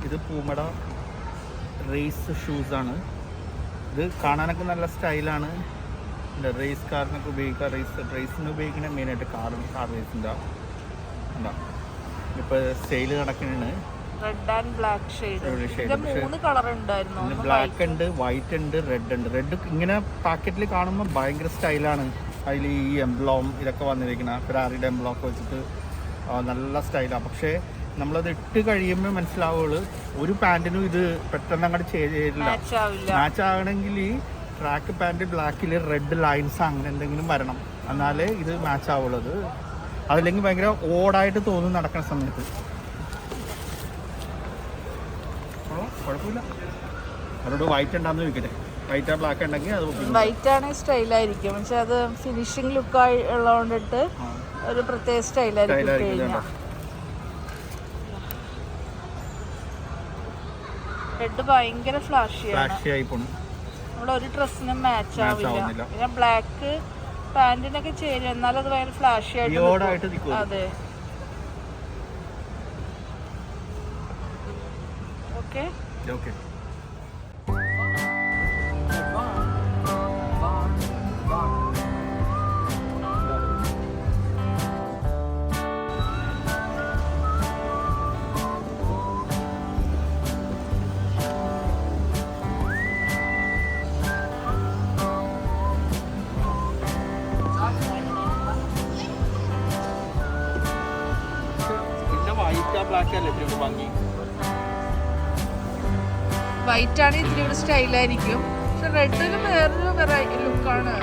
ഇത് പൂമയുടെ റേസ് ഷൂസാണ്. ഇത് കാണാനൊക്കെ നല്ല സ്റ്റൈലാണ്. റേസ് കാറിനൊക്കെ ഉപയോഗിക്കുക. റേസിന് ഉപയോഗിക്കുന്ന മെയിനായിട്ട് കാർ റേസിൻ്റെ എന്താ ഇപ്പോൾ സെയിൽ നടക്കുന്നതാണ്. Red and black shade. 3 colour ഉണ്ടായിരുന്നു. ബ്ലാക്ക് ഉണ്ട്, വൈറ്റ് ഉണ്ട്, റെഡ് ഉണ്ട്. റെഡ് ഇങ്ങനെ പാക്കറ്റിൽ കാണുമ്പോൾ ഭയങ്കര സ്റ്റൈലാണ്. അതിൽ ഈ എംബ്ലോം ഇതൊക്കെ വന്നിരിക്കുന്ന ഫെറാറിയുടെ എംബ്ലോം ഒക്കെ വെച്ചിട്ട് നല്ല സ്റ്റൈലാണ്. പക്ഷേ നമ്മളത് ഇട്ട് കഴിയുമ്പോൾ മനസ്സിലാവുള്ളൂ ഒരു പാൻറ്റിനും ഇത് പെട്ടെന്ന് അങ്ങോട്ട് ചെയ്തില്ല. മാച്ച് ആകണമെങ്കിൽ ഈ ട്രാക്ക് പാൻറ്റ് ബ്ലാക്കിൽ റെഡ് ലൈൻസ് അങ്ങനെ എന്തെങ്കിലും വരണം, എന്നാലേ ഇത് മാച്ച് ആവുള്ളത്. അതില്ലെങ്കിൽ ഭയങ്കര ഓടായിട്ട് തോന്നും നടക്കുന്ന സമയത്ത്. കുഴപ്പമില്ല. അവരോട് വൈറ്റ് ഉണ്ടാകുന്ന ചോദിക്കട്ടെ. വൈറ്റ് ബ്ലാക്ക് ഉണ്ടെങ്കിൽ അത് വൈറ്റ് ആണ് സ്റ്റൈലായിരിക്കും. പക്ഷെ അത് ഫിനിഷിംഗ് ലുക്ക് ഉള്ളതുകൊണ്ടിട്ട് ഒരു പ്രത്യേക സ്റ്റൈലായിരിക്കും. റെഡ് ഭയങ്കര ഫ്ലാഷിയായി പോണു. നമ്മുടെ ഒരു ഡ്രസ്സിനും മാച്ച് ആവില്ല. പിന്നെ ബ്ലാക്ക് പാന്റിനൊക്കെ ചേരും, എന്നാലും അത് ഭയങ്കര ഫ്ലാഷി ആയിട്ട്. അതെ, ഓക്കെ. വൈറ്റ് ആണ് ഇത്തിരി കൂടെ സ്റ്റൈലായിരിക്കും. പക്ഷെ റെഡിന് വേറൊരു വെറൈറ്റി ലുക്കാണ്.